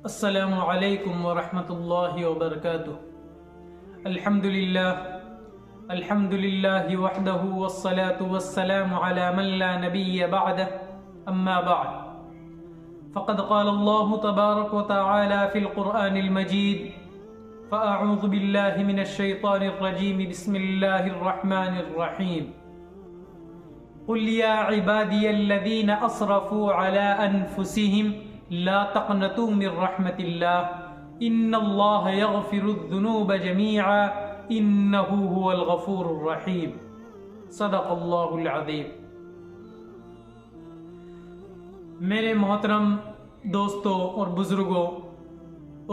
السلام علیکم ورحمۃ اللہ وبرکاتہ۔ الحمد للہ وحدہ والصلاة والسلام علی من لا نبی بعدہ اما بعد فقد قال اللہ تبارک وتعالی فی القرآن المجید فاعوذ باللہ من الشیطان الرجیم بسم اللہ الرحمن الرحیم قل یا عبادی الذین اسرفوا علی انفسہم لا تقنطوا من رحمت اللہ ان اللہ یغفر الذنوب جميعا انہ هو الغفور الرحیم۔ صدق اللہ العظیم۔ میرے محترم دوستوں اور بزرگوں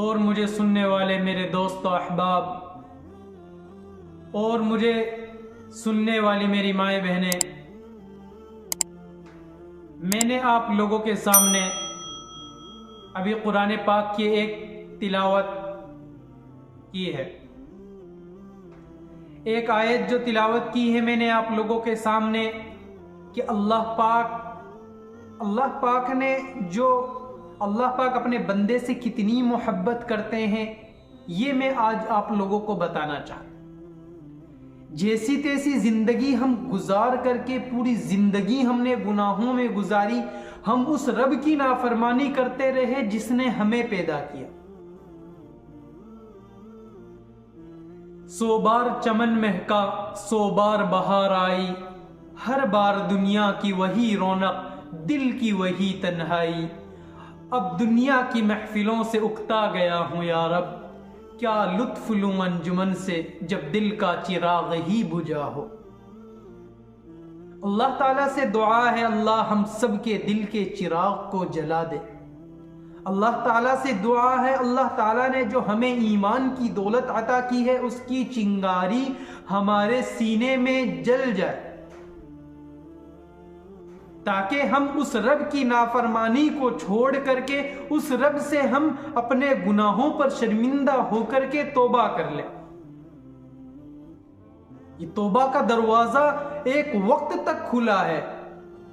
اور مجھے سننے والے میرے دوست و احباب اور مجھے سننے والی میری مائیں بہنیں، میں نے آپ لوگوں کے سامنے ابھی قرآن پاک کی ایک تلاوت کی ہے، ایک آیت جو تلاوت کی ہے میں نے آپ لوگوں کے سامنے کہ اللہ پاک نے جو اللہ پاک اپنے بندے سے کتنی محبت کرتے ہیں یہ میں آج آپ لوگوں کو بتانا چاہتا ہوں۔ جیسی تیسی زندگی ہم گزار کر کے پوری زندگی ہم نے گناہوں میں گزاری، ہم اس رب کی نافرمانی کرتے رہے جس نے ہمیں پیدا کیا۔ 100 بار چمن مہکا 100 بار بہار آئی، ہر بار دنیا کی وہی رونق دل کی وہی تنہائی، اب دنیا کی محفلوں سے اکتا گیا ہوں یا رب، کیا لطف لوں انجمن سے جب دل کا چراغ ہی بجھا ہو۔ اللہ تعالیٰ سے دعا ہے اللہ ہم سب کے دل کے چراغ کو جلا دے۔ اللہ تعالیٰ سے دعا ہے اللہ تعالیٰ نے جو ہمیں ایمان کی دولت عطا کی ہے اس کی چنگاری ہمارے سینے میں جل جائے، تاکہ ہم اس رب کی نافرمانی کو چھوڑ کر کے اس رب سے ہم اپنے گناہوں پر شرمندہ ہو کر کے توبہ کر لیں۔ یہ توبہ کا دروازہ ایک وقت تک کھلا ہے،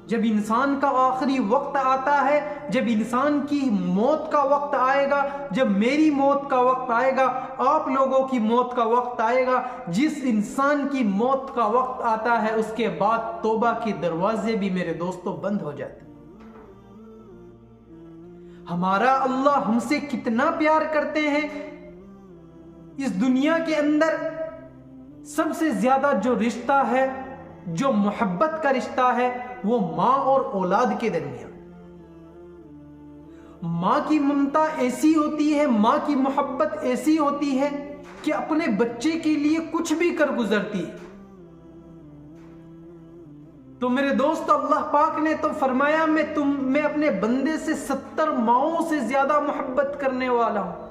جب انسان کا آخری وقت آتا ہے، جب انسان کی موت کا وقت آئے گا، جب میری موت کا وقت آئے گا، آپ لوگوں کی موت کا وقت آئے گا، جس انسان کی موت کا وقت آتا ہے اس کے بعد توبہ کے دروازے بھی میرے دوستوں بند ہو جاتے ہیں۔ ہمارا اللہ ہم سے کتنا پیار کرتے ہیں۔ اس دنیا کے اندر سب سے زیادہ جو رشتہ ہے، جو محبت کا رشتہ ہے، وہ ماں اور اولاد کے درمیان۔ ماں کی ممتا ایسی ہوتی ہے، ماں کی محبت ایسی ہوتی ہے کہ اپنے بچے کے لیے کچھ بھی کر گزرتی ہے۔ تو میرے دوست اللہ پاک نے تو فرمایا میں اپنے بندے سے 70 ماؤں سے زیادہ محبت کرنے والا ہوں۔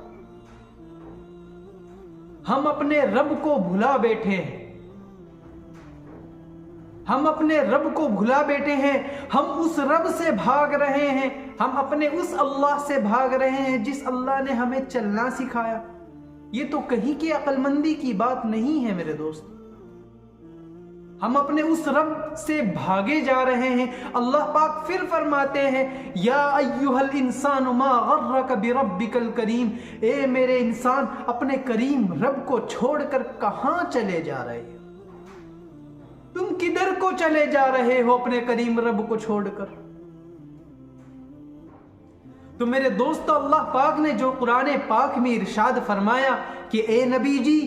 ہم اپنے رب کو بھلا بیٹھے ہیں، ہم اپنے رب کو بھلا بیٹھے ہیں، ہم اس رب سے بھاگ رہے ہیں، ہم اپنے اس اللہ سے بھاگ رہے ہیں جس اللہ نے ہمیں چلنا سکھایا۔ یہ تو کہیں کی عقل مندی کی بات نہیں ہے میرے دوست، ہم اپنے اس رب سے بھاگے جا رہے ہیں۔ اللہ پاک پھر فرماتے ہیں یا ایھا الانسان ما غرک بربک الکریم، اے میرے انسان اپنے کریم رب کو چھوڑ کر کہاں چلے جا رہے ہو؟ تم کدھر کو چلے جا رہے ہو اپنے کریم رب کو چھوڑ کر؟ تو میرے دوستو اللہ پاک نے جو قرآن پاک میں ارشاد فرمایا کہ اے نبی جی،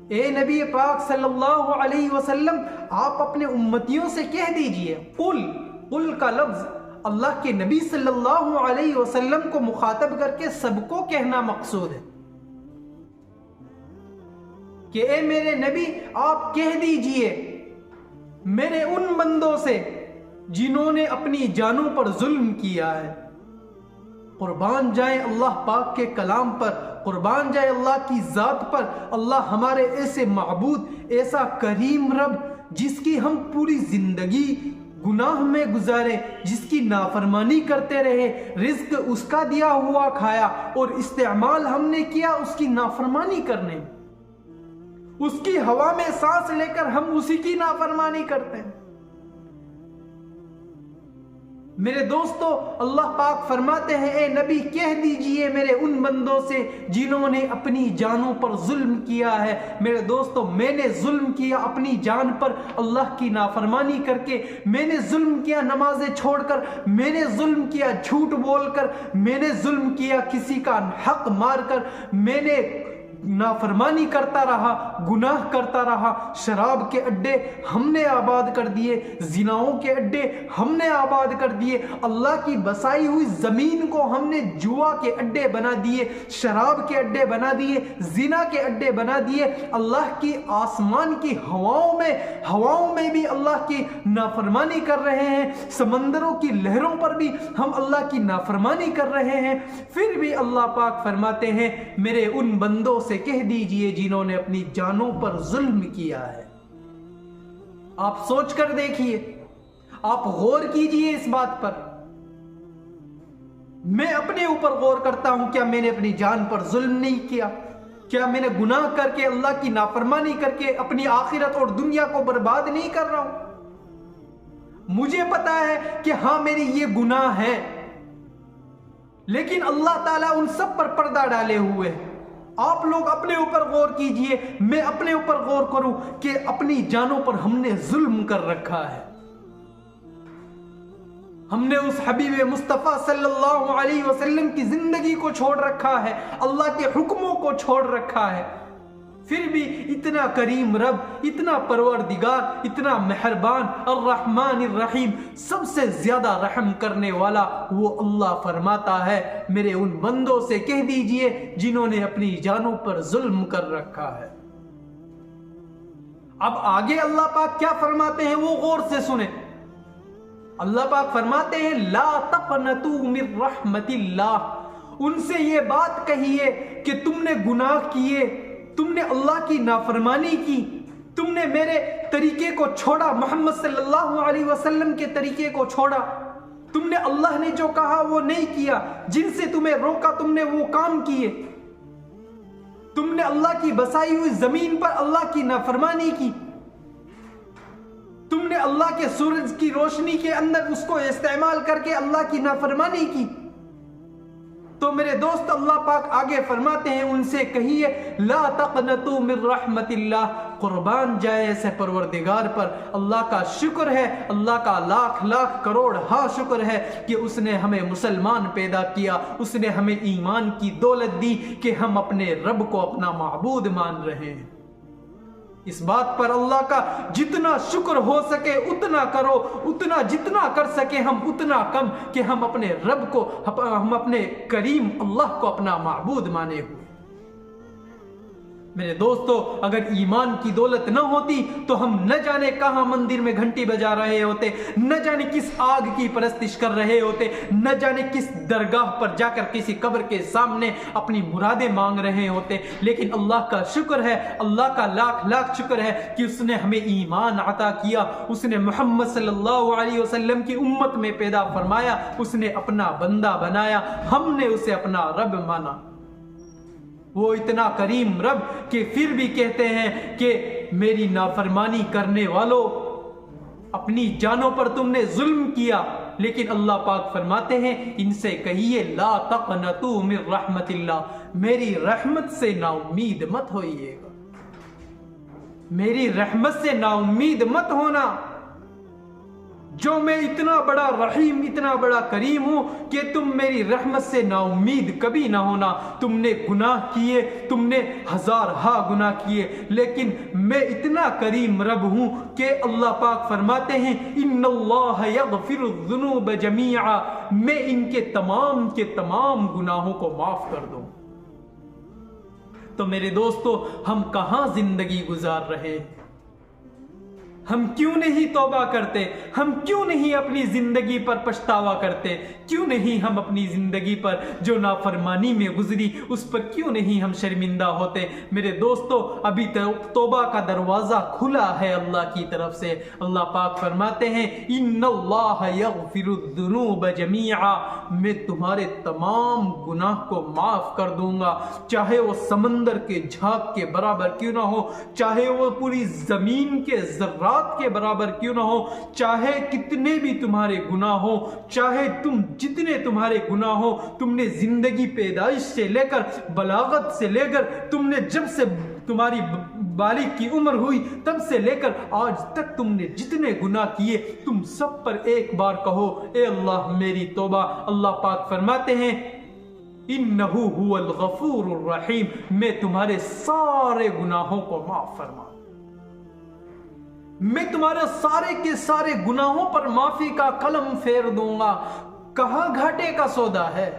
اے نبی پاک صلی اللہ علیہ وسلم آپ اپنے امتیوں سے کہہ دیجئے، قل کا لفظ اللہ کے نبی صلی اللہ علیہ وسلم کو مخاطب کر کے سب کو کہنا مقصود ہے کہ اے میرے نبی آپ کہہ دیجئے میرے ان بندوں سے جنہوں نے اپنی جانوں پر ظلم کیا ہے، قربان جائیں اللہ پاک کے کلام پر، قربان جائے اللہ کی ذات پر، اللہ ہمارے ایسے معبود، ایسا کریم رب جس کی ہم پوری زندگی گناہ میں گزارے، جس کی نافرمانی کرتے رہے، رزق اس کا دیا ہوا کھایا اور استعمال ہم نے کیا اس کی نافرمانی کرنے میں، اس کی ہوا میں سانس لے کر ہم اسی کی نافرمانی کرتے ہیں۔ میرے دوستو اللہ پاک فرماتے ہیں اے نبی کہہ دیجئے میرے ان بندوں سے جنہوں نے اپنی جانوں پر ظلم کیا ہے. میرے دوستو میں نے ظلم کیا اپنی جان پر اللہ کی نافرمانی کر کے, میں نے ظلم کیا نمازیں چھوڑ کر, میں نے ظلم کیا جھوٹ بول کر, میں نے ظلم کیا کسی کا حق مار کر, میں نے نافرمانی کرتا رہا, گناہ کرتا رہا. شراب کے اڈے ہم نے آباد کر دیے, زناؤں کے اڈے ہم نے آباد کر دیے, اللہ کی بسائی ہوئی زمین کو ہم نے جوا کے اڈے بنا دیے, شراب کے اڈے بنا دیے, زنا کے اڈے بنا دیے. اللہ کی آسمان کی ہواؤں میں بھی اللہ کی نافرمانی کر رہے ہیں, سمندروں کی لہروں پر بھی ہم اللہ کی نافرمانی کر رہے ہیں. پھر بھی اللہ پاک فرماتے ہیں میرے ان بندوں سے کہہ دیجئے جنہوں نے اپنی جانوں پر ظلم کیا ہے. آپ سوچ کر دیکھیے, آپ غور کیجئے اس بات پر. میں اپنے اوپر غور کرتا ہوں, کیا میں نے اپنی جان پر ظلم نہیں کیا؟ کیا میں نے گناہ کر کے اللہ کی نافرمانی کر کے اپنی آخرت اور دنیا کو برباد نہیں کر رہا ہوں؟ مجھے پتا ہے کہ ہاں میری یہ گناہ ہے, لیکن اللہ تعالیٰ ان سب پر پردہ ڈالے ہوئے ہیں. آپ لوگ اپنے اوپر غور کیجئے, میں اپنے اوپر غور کروں کہ اپنی جانوں پر ہم نے ظلم کر رکھا ہے. ہم نے اس حبیب مصطفیٰ صلی اللہ علیہ وسلم کی زندگی کو چھوڑ رکھا ہے, اللہ کے حکموں کو چھوڑ رکھا ہے. پھر بھی اتنا کریم رب, اتنا پروردگار, اتنا مہربان, الرحمن الرحیم, سب سے زیادہ رحم کرنے والا وہ اللہ فرماتا ہے میرے ان بندوں سے کہہ دیجئے جنہوں نے اپنی جانوں پر ظلم کر رکھا ہے. اب آگے اللہ پاک کیا فرماتے ہیں وہ غور سے سنیں. اللہ پاک فرماتے ہیں لا تقنطوا من رحمت اللہ. ان سے یہ بات کہیے کہ تم نے گناہ کیے, تم نے اللہ کی نافرمانی کی, تم نے میرے طریقے کو چھوڑا, محمد صلی اللہ علیہ وسلم کے طریقے کو چھوڑا, تم نے اللہ نے جو کہا وہ نہیں کیا, جن سے تمہیں روکا تم نے وہ کام کیے, تم نے اللہ کی بسائی ہوئی زمین پر اللہ کی نافرمانی کی, تم نے اللہ کے سورج کی روشنی کے اندر اس کو استعمال کر کے اللہ کی نافرمانی کی. تو میرے دوست اللہ پاک آگے فرماتے ہیں ان سے کہیے لا تقنطوا من رحمت اللہ. قربان جائے ایسے پروردگار پر, اللہ کا شکر ہے, اللہ کا لاکھ لاکھ کروڑ ہاں شکر ہے کہ اس نے ہمیں مسلمان پیدا کیا, اس نے ہمیں ایمان کی دولت دی کہ ہم اپنے رب کو اپنا معبود مان رہے ہیں. اس بات پر اللہ کا جتنا شکر ہو سکے اتنا کرو, اتنا جتنا کر سکے ہم اتنا کم, کہ ہم اپنے رب کو, ہم اپنے کریم اللہ کو اپنا معبود مانے ہوئے. میرے دوستو اگر ایمان کی دولت نہ ہوتی تو ہم نہ جانے کہاں مندر میں گھنٹی بجا رہے ہوتے, نہ جانے کس آگ کی پرستش کر رہے ہوتے, نہ جانے کس درگاہ پر جا کر کسی قبر کے سامنے اپنی مرادیں مانگ رہے ہوتے. لیکن اللہ کا شکر ہے, اللہ کا لاکھ لاکھ شکر ہے کہ اس نے ہمیں ایمان عطا کیا, اس نے محمد صلی اللہ علیہ وسلم کی امت میں پیدا فرمایا, اس نے اپنا بندہ بنایا, ہم نے اسے اپنا رب مانا. وہ اتنا کریم رب کہ پھر بھی کہتے ہیں کہ میری نافرمانی کرنے والوں اپنی جانوں پر تم نے ظلم کیا. لیکن اللہ پاک فرماتے ہیں ان سے کہیے لا تقنطوا من رحمت اللہ, میری رحمت سے نا امید مت ہوئیے گا, میری رحمت سے نا امید مت ہونا. جو میں اتنا بڑا رحیم, اتنا بڑا کریم ہوں کہ تم میری رحمت سے نا امید کبھی نہ ہونا. تم نے گناہ کیے, تم نے ہزارہا گناہ کیے, لیکن میں اتنا کریم رب ہوں کہ اللہ پاک فرماتے ہیں ان اللہ یغفر الذنوب جمیعا, میں ان کے تمام گناہوں کو معاف کر دوں. تو میرے دوستو ہم کہاں زندگی گزار رہے ہیں؟ ہم کیوں نہیں توبہ کرتے؟ ہم کیوں نہیں اپنی زندگی پر پچھتاوا کرتے؟ کیوں نہیں ہم اپنی زندگی پر جو نافرمانی میں گزری اس پر کیوں نہیں ہم شرمندہ ہوتے؟ میرے دوستو ابھی توبہ کا دروازہ کھلا ہے اللہ کی طرف سے. اللہ پاک فرماتے ہیں ان اللہ یغفر الذنوب جمیعا, میں تمہارے تمام گناہ کو معاف کر دوں گا, چاہے وہ سمندر کے جھاگ کے برابر کیوں نہ ہو, چاہے وہ پوری زمین کے ذرات ذات کے برابر کیوں نہ ہو، چاہے کتنے بھی تمہارے گناہ ہو، چاہے جتنے تمہارے گناہ ہو، تم نے زندگی پیدائش سے لے کر بلاغت سے لے کر تم نے جب سے تمہاری بالغ کی عمر ہوئی تب سے لے کر آج تک تم نے جتنے گناہ کیے، تم سب پر ایک بار کہو اے اللہ میری توبہ۔ اللہ پاک فرماتے ہیں انہ هو الغفور الرحیم، میں تمہارے سارے گناہوں کو معاف فرما، میں تمہارے سارے کے سارے گناہوں پر معافی کا قلم پھیر دوں گا۔ کہاں گھاٹے کا سودا ہے،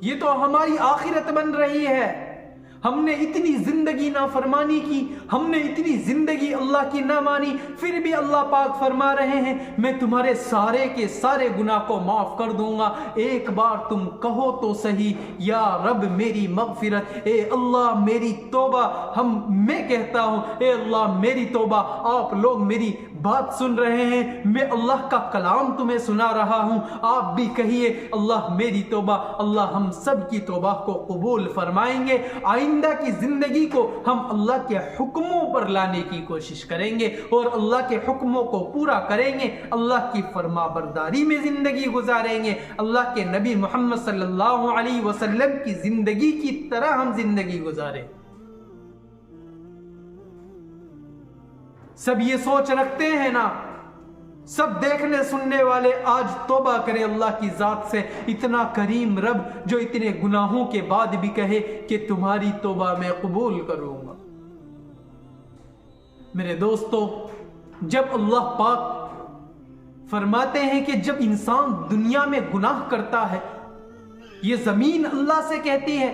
یہ تو ہماری آخرت بن رہی ہے۔ ہم نے اتنی زندگی نافرمانی کی، ہم نے اتنی زندگی اللہ کی نہ مانی، پھر بھی اللہ پاک فرما رہے ہیں میں تمہارے سارے کے سارے گناہ کو معاف کر دوں گا۔ ایک بار تم کہو تو صحیح یا رب میری مغفرت، اے اللہ میری توبہ۔ میں کہتا ہوں اے اللہ میری توبہ۔ آپ لوگ میری بات سن رہے ہیں، میں اللہ کا کلام تمہیں سنا رہا ہوں، آپ بھی کہیے اللہ میری توبہ۔ اللہ ہم سب کی توبہ کو قبول فرمائیں گے۔ آئندہ کی زندگی کو ہم اللہ کے حکموں پر لانے کی کوشش کریں گے اور اللہ کے حکموں کو پورا کریں گے، اللہ کی فرما برداری میں زندگی گزاریں گے، اللہ کے نبی محمد صلی اللہ علیہ وسلم کی زندگی کی طرح ہم زندگی گزاریں۔ سب یہ سوچ رکھتے ہیں نا؟ سب دیکھنے سننے والے آج توبہ کرے اللہ کی ذات سے۔ اتنا کریم رب جو اتنے گناہوں کے بعد بھی کہے کہ تمہاری توبہ میں قبول کروں گا۔ میرے دوستو، جب اللہ پاک فرماتے ہیں کہ جب انسان دنیا میں گناہ کرتا ہے، یہ زمین اللہ سے کہتی ہے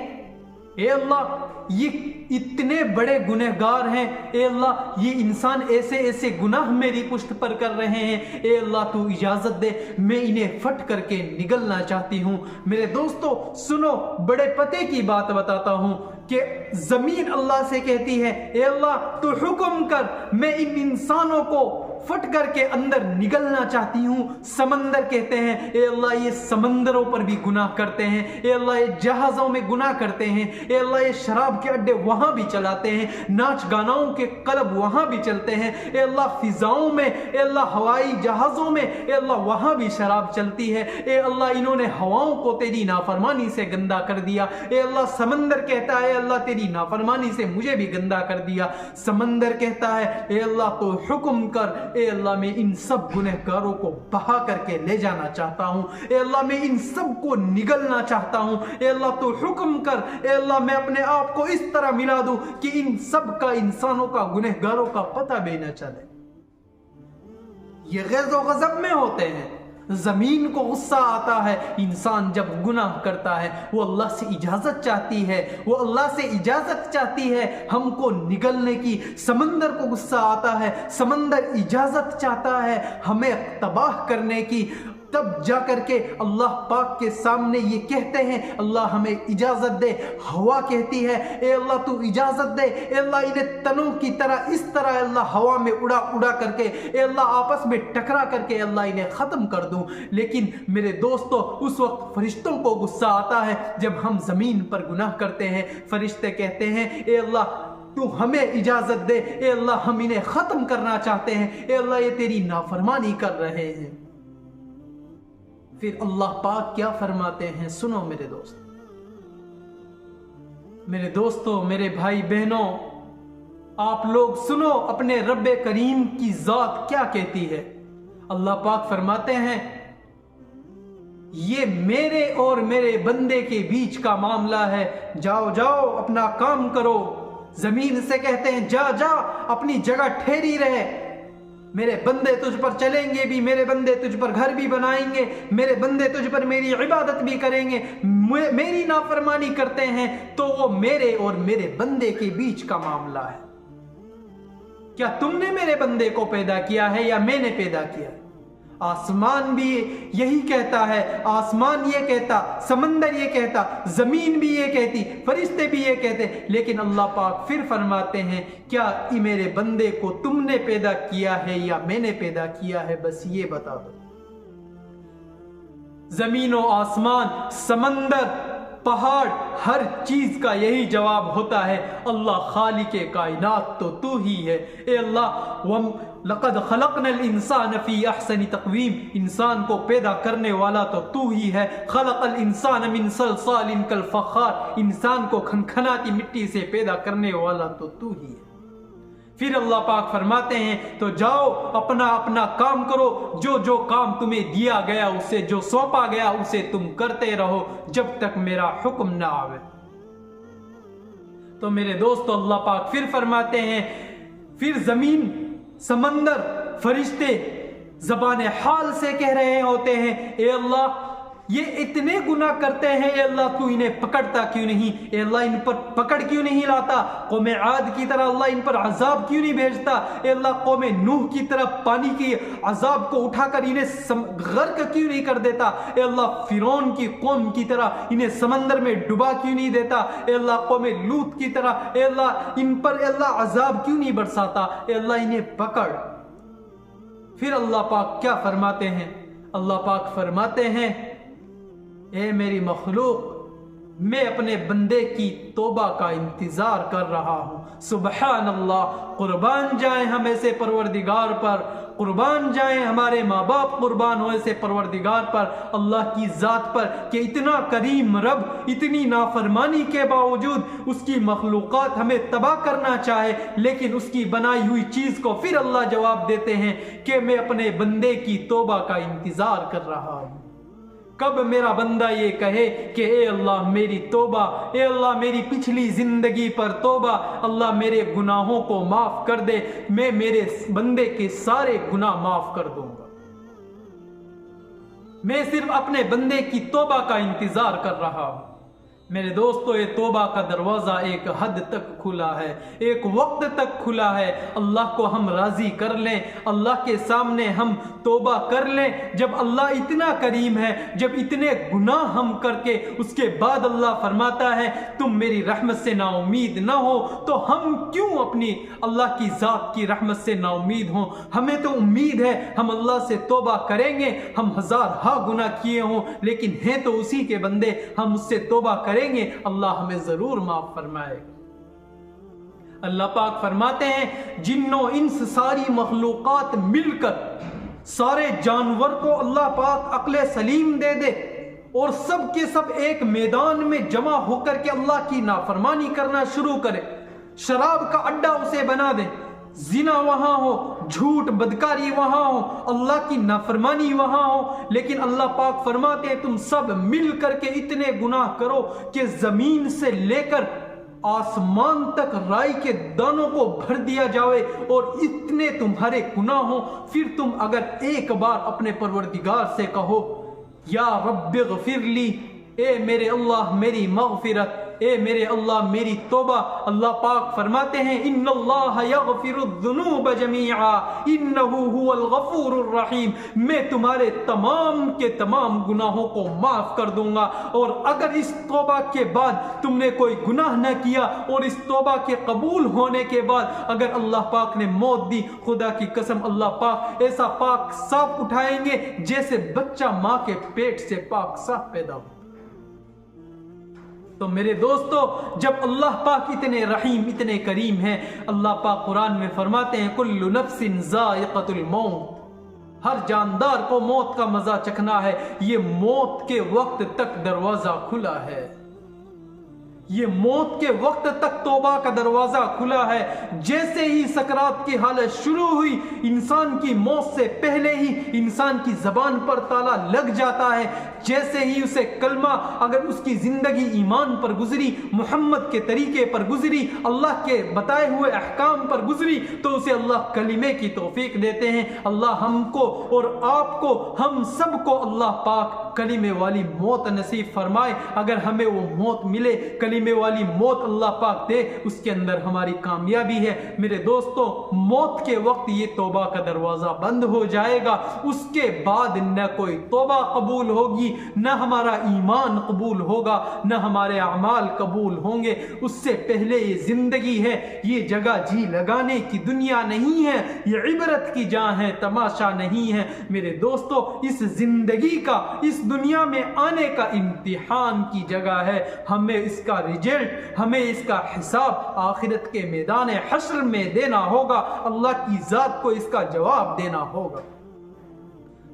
اے اللہ یہ اتنے بڑے گنہگار ہیں، اے اللہ یہ انسان ایسے ایسے گناہ میری پشت پر کر رہے ہیں، اے اللہ تو اجازت دے میں انہیں پھٹ کر کے نگلنا چاہتی ہوں۔ میرے دوستو سنو، بڑے پتے کی بات بتاتا ہوں کہ زمین اللہ سے کہتی ہے اے اللہ تو حکم کر، میں ان انسانوں کو پھٹ کر کے اندر نگلنا چاہتی ہوں۔ سمندر کہتے ہیں اے اللہ یہ سمندروں پر بھی گناہ کرتے ہیں، اے اللہ یہ جہازوں میں گناہ کرتے ہیں، اے اللہ یہ شراب کے اڈے وہاں بھی چلاتے ہیں، ناچ گاناؤں کے کلب وہاں بھی چلتے ہیں، اے اللہ فضاؤں میں، اے اللہ ہوائی جہازوں میں، اے اللہ وہاں بھی شراب چلتی ہے، اے اللہ انہوں نے ہواؤں کو تیری نافرمانی سے گندا کر دیا، اے اللہ سمندر کہتا ہے اے اللہ تیری نافرمانی سے مجھے بھی گندا کر دیا۔ سمندر کہتا ہے اے اللہ تو حکم کر، اے اللہ میں ان سب گنہگاروں کو بہا کر کے لے جانا چاہتا ہوں، اے اللہ میں ان سب کو نگلنا چاہتا ہوں، اے اللہ تو حکم کر، اے اللہ میں اپنے آپ کو اس طرح ملا دوں کہ ان سب کا، انسانوں کا، گنہگاروں کا پتہ بھی نہ چلے۔ یہ غیظ و غضب میں ہوتے ہیں۔ زمین کو غصہ آتا ہے انسان جب گناہ کرتا ہے، وہ اللہ سے اجازت چاہتی ہے، وہ اللہ سے اجازت چاہتی ہے ہم کو نگلنے کی۔ سمندر کو غصہ آتا ہے، سمندر اجازت چاہتا ہے ہمیں تباہ کرنے کی۔ تب جا کر کے اللہ پاک کے سامنے یہ کہتے ہیں اللہ ہمیں اجازت دے۔ ہوا کہتی ہے اے اللہ تو اجازت دے، اے اللہ انہیں تنوں کی طرح اس طرح اللہ ہوا میں اڑا اڑا کر کے، اے اللہ آپس میں ٹکرا کر کے اللہ انہیں ختم کر دوں۔ لیکن میرے دوستو اس وقت فرشتوں کو غصہ آتا ہے جب ہم زمین پر گناہ کرتے ہیں۔ فرشتے کہتے ہیں اے اللہ تو ہمیں اجازت دے، اے اللہ ہم انہیں ختم کرنا چاہتے ہیں، اے اللہ یہ تیری نافرمانی کر رہے ہیں۔ پھر اللہ پاک کیا فرماتے ہیں سنو میرے دوست، میرے دوستو، میرے بھائی بہنوں، آپ لوگ سنو اپنے رب کریم کی ذات کیا کہتی ہے۔ اللہ پاک فرماتے ہیں یہ میرے اور میرے بندے کے بیچ کا معاملہ ہے، جاؤ جاؤ اپنا کام کرو۔ زمین سے کہتے ہیں جا جا اپنی جگہ ٹھہری رہے، میرے بندے تجھ پر چلیں گے بھی، میرے بندے تجھ پر گھر بھی بنائیں گے، میرے بندے تجھ پر میری عبادت بھی کریں گے۔ میری نافرمانی کرتے ہیں تو وہ میرے اور میرے بندے کے بیچ کا معاملہ ہے۔ کیا تم نے میرے بندے کو پیدا کیا ہے یا میں نے پیدا کیا؟ آسمان بھی یہی کہتا ہے، آسمان یہ کہتا، سمندر یہ کہتا، زمین بھی یہ کہتی، فرشتے بھی یہ کہتے، لیکن اللہ پاک پھر فرماتے ہیں کیا میرے بندے کو تم نے پیدا کیا ہے یا میں نے پیدا کیا ہے؟ بس یہ بتا دو۔ زمین و آسمان، سمندر، پہاڑ، ہر چیز کا یہی جواب ہوتا ہے اللہ خالق کائنات تو تو ہی ہے۔ اے اللہ لقد خلقنا الانسان فی احسن تقویم، انسان کو پیدا کرنے والا تو تو ہی ہے۔ خلق الانسان من صلصال کالفخار، انسان کو کھنکھناتی مٹی سے پیدا کرنے والا تو تو ہی ہے۔ پھر اللہ پاک فرماتے ہیں تو جاؤ اپنا اپنا کام کرو، جو جو کام تمہیں دیا گیا اسے، جو سونپا گیا اسے تم کرتے رہو جب تک میرا حکم نہ آوے۔ تو میرے دوستو اللہ پاک پھر فرماتے ہیں، پھر زمین، سمندر، فرشتے زبان حال سے کہہ رہے ہوتے ہیں اے اللہ یہ اتنے گناہ کرتے ہیں، اے اللہ تو انہیں پکڑتا کیوں نہیں، اے اللہ ان پر پکڑ کیوں نہیں لاتا، قوم عاد کی طرح اللہ ان پر عذاب کیوں نہیں بھیجتا، اے اللہ قوم نوح کی طرح پانی کی عذاب کو اٹھا کر انہیں غرق کیوں نہیں کر دیتا، اے اللہ فرعون کی قوم کی طرح انہیں سمندر میں ڈبا کیوں نہیں دیتا، اے اللہ قوم لوط کی طرح اے اللہ ان پر اے اللہ عذاب کیوں نہیں برساتا، اے اللہ انہیں پکڑ۔ پھر اللہ پاک کیا فرماتے ہیں؟ اللہ پاک فرماتے ہیں اے میری مخلوق میں اپنے بندے کی توبہ کا انتظار کر رہا ہوں۔ سبحان اللہ، قربان جائیں ہم ایسے پروردگار پر، قربان جائیں ہمارے ماں باپ قربان ہو ایسے پروردگار پر، اللہ کی ذات پر کہ اتنا کریم رب اتنی نافرمانی کے باوجود اس کی مخلوقات ہمیں تباہ کرنا چاہے، لیکن اس کی بنائی ہوئی چیز کو پھر اللہ جواب دیتے ہیں کہ میں اپنے بندے کی توبہ کا انتظار کر رہا ہوں۔ کب میرا بندہ یہ کہے کہ اے اللہ میری توبہ، اے اللہ میری پچھلی زندگی پر توبہ، اللہ میرے گناہوں کو معاف کر دے، میں میرے بندے کے سارے گناہ معاف کر دوں گا۔ میں صرف اپنے بندے کی توبہ کا انتظار کر رہا ہوں۔ میرے دوستو یہ توبہ کا دروازہ ایک حد تک کھلا ہے، ایک وقت تک کھلا ہے، اللہ کو ہم راضی کر لیں، اللہ کے سامنے ہم توبہ کر لیں۔ جب اللہ اتنا کریم ہے، جب اتنے گناہ ہم کر کے اس کے بعد اللہ فرماتا ہے تم میری رحمت سے نا امید نہ ہو، تو ہم کیوں اپنی اللہ کی ذات کی رحمت سے نا امید ہوں؟ ہمیں تو امید ہے ہم اللہ سے توبہ کریں گے، ہم ہزارہا گناہ کیے ہوں لیکن ہیں تو اسی کے بندے، ہم اس سے توبہ کریں گے، اللہ ہمیں ضرور معاف فرمائے گا۔ اللہ پاک فرماتے ہیں جن و انس ساری مخلوقات مل کر سارے جانور کو اللہ پاک عقل سلیم دے دے اور سب کے سب ایک میدان میں جمع ہو کر کے اللہ کی نافرمانی کرنا شروع کرے، شراب کا اڈا اسے بنا دے، زنا وہاں ہو، جھوٹ بدکاری وہاں ہو، اللہ کی نافرمانی وہاں ہو، لیکن اللہ پاک فرماتے ہیں تم سب مل کر کے اتنے گناہ کرو کہ زمین سے لے کر آسمان تک رائی کے دانوں کو بھر دیا جائے اور اتنے تمہارے گناہ ہوں، پھر تم اگر ایک بار اپنے پروردگار سے کہو یا رب اغفر لی، اے میرے اللہ میری مغفرت، اے میرے اللہ میری توبہ، اللہ پاک فرماتے ہیں ان اللہ یغفر الذنوب جمیعا انہ هو الغفور الرحیم، میں تمہارے تمام کے تمام گناہوں کو معاف کر دوں گا، اور اگر اس توبہ کے بعد تم نے کوئی گناہ نہ کیا اور اس توبہ کے قبول ہونے کے بعد اگر اللہ پاک نے موت دی، خدا کی قسم اللہ پاک ایسا پاک صاف اٹھائیں گے جیسے بچہ ماں کے پیٹ سے پاک صاف پیدا ہو۔ تو میرے دوستو جب اللہ پاک اتنے رحیم اتنے کریم ہیں، اللہ پاک قرآن میں فرماتے ہیں کل نفس ذائقۃ الموت، ہر جاندار کو موت کا مزہ چکھنا ہے، یہ موت کے وقت تک دروازہ کھلا ہے، یہ موت کے وقت تک توبہ کا دروازہ کھلا ہے۔ جیسے ہی سکرات کی حالت شروع ہوئی، انسان کی موت سے پہلے ہی انسان کی زبان پر تالا لگ جاتا ہے، جیسے ہی اسے کلمہ اگر اس کی زندگی ایمان پر گزری، محمد کے طریقے پر گزری، اللہ کے بتائے ہوئے احکام پر گزری، تو اسے اللہ کلمے کی توفیق دیتے ہیں۔ اللہ ہم کو اور آپ کو، ہم سب کو اللہ پاک کلمے والی موت نصیب فرمائے۔ اگر ہمیں وہ موت ملے، کلمے والی موت اللہ پاک دے، اس کے اندر ہماری کامیابی ہے۔ میرے دوستوں، موت کے وقت یہ توبہ کا دروازہ بند ہو جائے گا، اس کے بعد نہ کوئی توبہ قبول ہوگی، نہ ہمارا ایمان قبول ہوگا، نہ ہمارے اعمال قبول ہوں گے۔ اس سے پہلے یہ زندگی ہے، یہ جگہ جی لگانے کی دنیا نہیں ہے، یہ عبرت کی جہاں ہے، تماشا نہیں ہے۔ میرے دوستو، اس زندگی کا، اس دنیا میں آنے کا امتحان کی جگہ ہے۔ ہمیں اس کا رزلٹ، ہمیں اس کا حساب آخرت کے میدان حشر میں دینا ہوگا، اللہ کی ذات کو اس کا جواب دینا ہوگا۔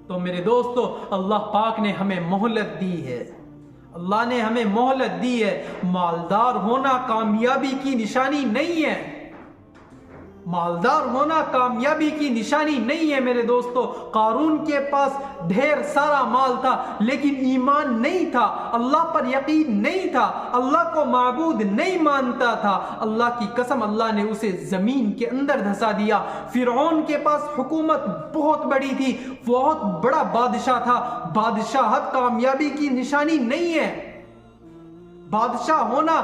تو میرے دوستو، اللہ پاک نے ہمیں مہلت دی ہے، اللہ نے ہمیں مہلت دی ہے۔ مالدار ہونا کامیابی کی نشانی نہیں ہے، مالدار ہونا کامیابی کی نشانی نہیں ہے میرے دوستو۔ قارون کے پاس ڈھیر سارا مال تھا لیکن ایمان نہیں تھا، اللہ پر یقین نہیں تھا، اللہ کو معبود نہیں مانتا تھا۔ اللہ کی قسم، اللہ نے اسے زمین کے اندر دھسا دیا۔ فرعون کے پاس حکومت بہت بڑی تھی، بہت بڑا بادشاہ تھا۔ بادشاہت کامیابی کی نشانی نہیں ہے۔ بادشاہ ہونا،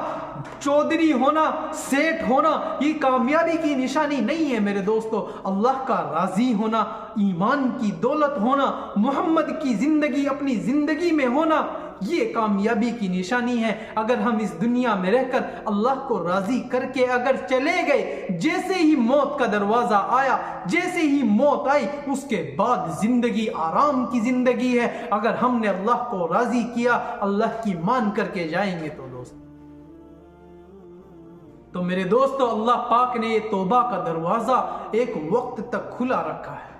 چودھری ہونا، سیٹ ہونا، یہ کامیابی کی نشانی نہیں ہے میرے دوستو۔ اللہ کا راضی ہونا، ایمان کی دولت ہونا، محمد کی زندگی اپنی زندگی میں ہونا، یہ کامیابی کی نشانی ہے۔ اگر ہم اس دنیا میں رہ کر اللہ کو راضی کر کے اگر چلے گئے، جیسے ہی موت کا دروازہ آیا، جیسے ہی موت آئی، اس کے بعد زندگی آرام کی زندگی ہے۔ اگر ہم نے اللہ کو راضی کیا، اللہ کی مان کر کے جائیں گے تو میرے دوستو، اللہ پاک نے یہ توبہ کا دروازہ ایک وقت تک کھلا رکھا ہے۔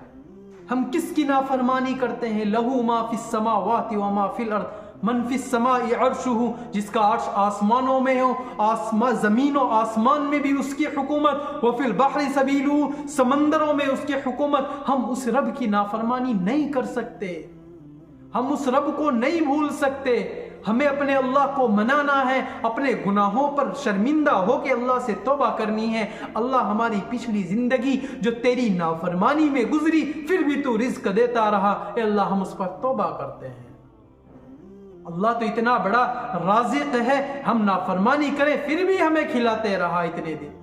ہم کس کی نافرمانی کرتے ہیں؟ لہو ما فی السماوات و ما فی الارض، من فی السماء عرشہ، جس کا عرش آسمانوں میں ہو، زمین و آسمان میں بھی اس کی حکومت، وفی البحر سبیلہ، سمندروں میں اس کی حکومت۔ ہم اس رب کی نافرمانی نہیں کر سکتے، ہم اس رب کو نہیں بھول سکتے۔ ہمیں اپنے اللہ کو منانا ہے، اپنے گناہوں پر شرمندہ ہو کے اللہ سے توبہ کرنی ہے۔ اللہ، ہماری پچھلی زندگی جو تیری نافرمانی میں گزری، پھر بھی تو رزق دیتا رہا، اے اللہ ہم اس پر توبہ کرتے ہیں۔ اللہ تو اتنا بڑا رازق ہے، ہم نافرمانی کریں پھر بھی ہمیں کھلاتے رہا اتنے دن،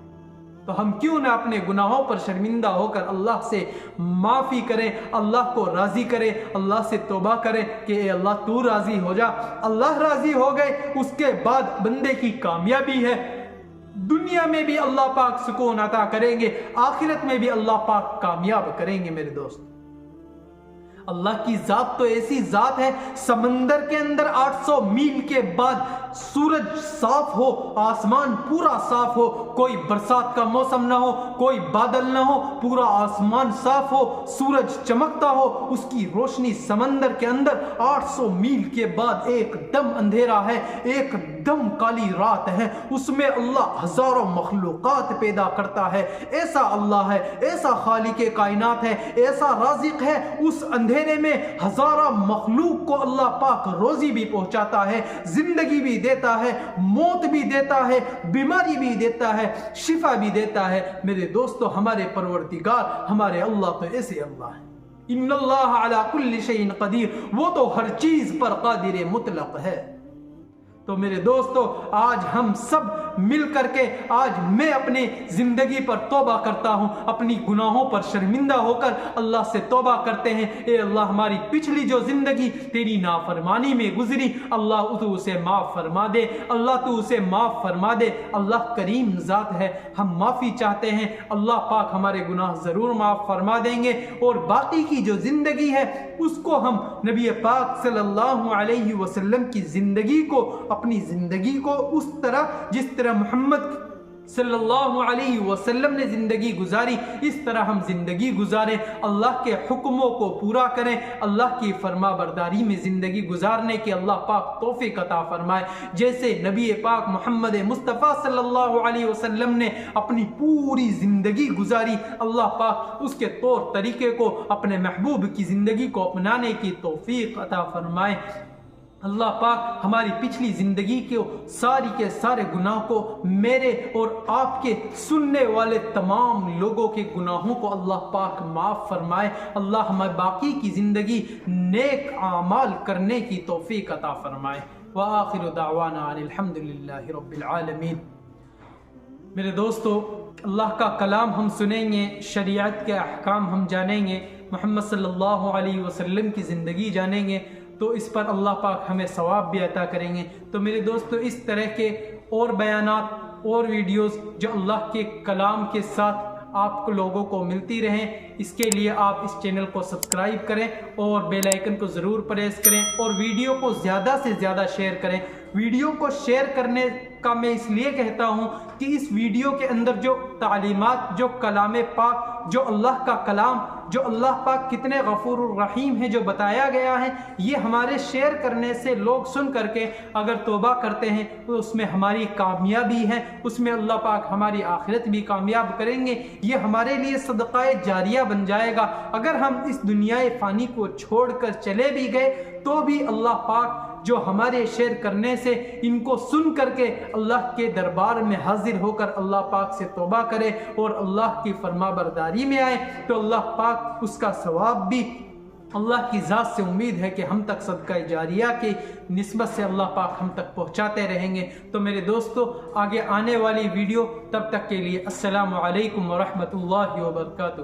تو ہم کیوں نہ اپنے گناہوں پر شرمندہ ہو کر اللہ سے معافی کریں، اللہ کو راضی کریں، اللہ سے توبہ کریں کہ اے اللہ تو راضی ہو جا۔ اللہ راضی ہو گئے، اس کے بعد بندے کی کامیابی ہے۔ دنیا میں بھی اللہ پاک سکون عطا کریں گے، آخرت میں بھی اللہ پاک کامیاب کریں گے میرے دوست۔ اللہ کی ذات تو ایسی ذات ہے، سمندر کے اندر 800 میل کے بعد سورج صاف ہو، آسمان پورا صاف ہو، کوئی برسات کا موسم نہ ہو، کوئی بادل نہ ہو، پورا آسمان صاف ہو، سورج چمکتا ہو، اس کی روشنی سمندر کے اندر 800 میل کے بعد ایک دم اندھیرا ہے، ایک دم کالی رات ہے، اس میں اللہ ہزاروں مخلوقات پیدا کرتا ہے۔ ایسا اللہ ہے، ایسا خالق کائنات ہے، ایسا رازق ہے، اس اندھیرے میں ہزارہ مخلوق کو اللہ پاک روزی بھی پہنچاتا ہے، زندگی بھی دیتا ہے، موت بھی دیتا ہے، بیماری بھی دیتا ہے، شفا بھی دیتا ہے۔ میرے دوستو، ہمارے پروردگار، ہمارے اللہ تو ایسے اللہ ہے۔ ان اللہ علی کل شیء قدیر، وہ تو ہر چیز پر قادر مطلق ہے۔ تو میرے دوستو، آج ہم سب مل کر کے، آج میں اپنی زندگی پر توبہ کرتا ہوں، اپنی گناہوں پر شرمندہ ہو کر اللہ سے توبہ کرتے ہیں۔ اے اللہ، ہماری پچھلی جو زندگی تیری نافرمانی میں گزری، اللہ تو اسے معاف فرما دے، اللہ تو اسے معاف فرما دے۔ اللہ کریم ذات ہے، ہم معافی چاہتے ہیں، اللہ پاک ہمارے گناہ ضرور معاف فرما دیں گے، اور باقی کی جو زندگی ہے اس کو ہم نبی پاک صلی اللہ علیہ وسلم کی زندگی کو، اپنی زندگی کو اس طرح جس طرح محمد صلی اللہ علیہ وسلم نے زندگی گزاری، اس طرح ہم زندگی گزاریں، اللہ کے حکموں کو پورا کریں، اللہ کی فرما برداری میں زندگی گزارنے کے اللہ پاک توفیق عطا فرمائے۔ جیسے نبی پاک محمد مصطفیٰ صلی اللہ علیہ وسلم نے اپنی پوری زندگی گزاری، اللہ پاک اس کے طور طریقے کو، اپنے محبوب کی زندگی کو اپنانے کی توفیق عطا فرمائے۔ اللہ پاک ہماری پچھلی زندگی کے ساری کے سارے گناہ کو، میرے اور آپ کے سننے والے تمام لوگوں کے گناہوں کو اللہ پاک معاف فرمائے۔ اللہ ہمیں باقی کی زندگی نیک اعمال کرنے کی توفیق عطا فرمائے۔ وآخر دعوانا ان الحمد للہ رب العالمین۔ میرے دوستو، اللہ کا کلام ہم سنیں گے، شریعت کے احکام ہم جانیں گے، محمد صلی اللہ علیہ وسلم کی زندگی جانیں گے، تو اس پر اللہ پاک ہمیں ثواب بھی عطا کریں گے۔ تو میرے دوستو، اس طرح کے اور بیانات اور ویڈیوز جو اللہ کے کلام کے ساتھ آپ کو لوگوں کو ملتی رہیں، اس کے لیے آپ اس چینل کو سبسکرائب کریں اور بیل آئیکن کو ضرور پریس کریں اور ویڈیو کو زیادہ سے زیادہ شیئر کریں۔ ویڈیو کو شیئر کرنے کا میں اس لیے کہتا ہوں کہ اس ویڈیو کے اندر جو تعلیمات، جو کلام پاک، جو اللہ کا کلام، جو اللہ پاک کتنے غفور الرحیم ہے جو بتایا گیا ہے، یہ ہمارے شیئر کرنے سے لوگ سن کر کے اگر توبہ کرتے ہیں تو اس میں ہماری کامیابی ہے، اس میں اللہ پاک ہماری آخرت بھی کامیاب کریں گے، یہ ہمارے لیے صدقہ جاریہ بن جائے گا۔ اگر ہم اس دنیا فانی کو چھوڑ کر چلے بھی گئے تو بھی اللہ پاک جو ہمارے شیئر کرنے سے ان کو سن کر کے اللہ کے دربار میں حاضر ہو کر اللہ پاک سے توبہ کرے اور اللہ کی فرما برداری میں آئے، تو اللہ پاک اس کا ثواب بھی اللہ کی ذات سے امید ہے کہ ہم تک صدقہ جاریہ کی نسبت سے اللہ پاک ہم تک پہنچاتے رہیں گے۔ تو میرے دوستو، آگے آنے والی ویڈیو تب تک کے لیے السلام علیکم ورحمۃ اللہ وبرکاتہ۔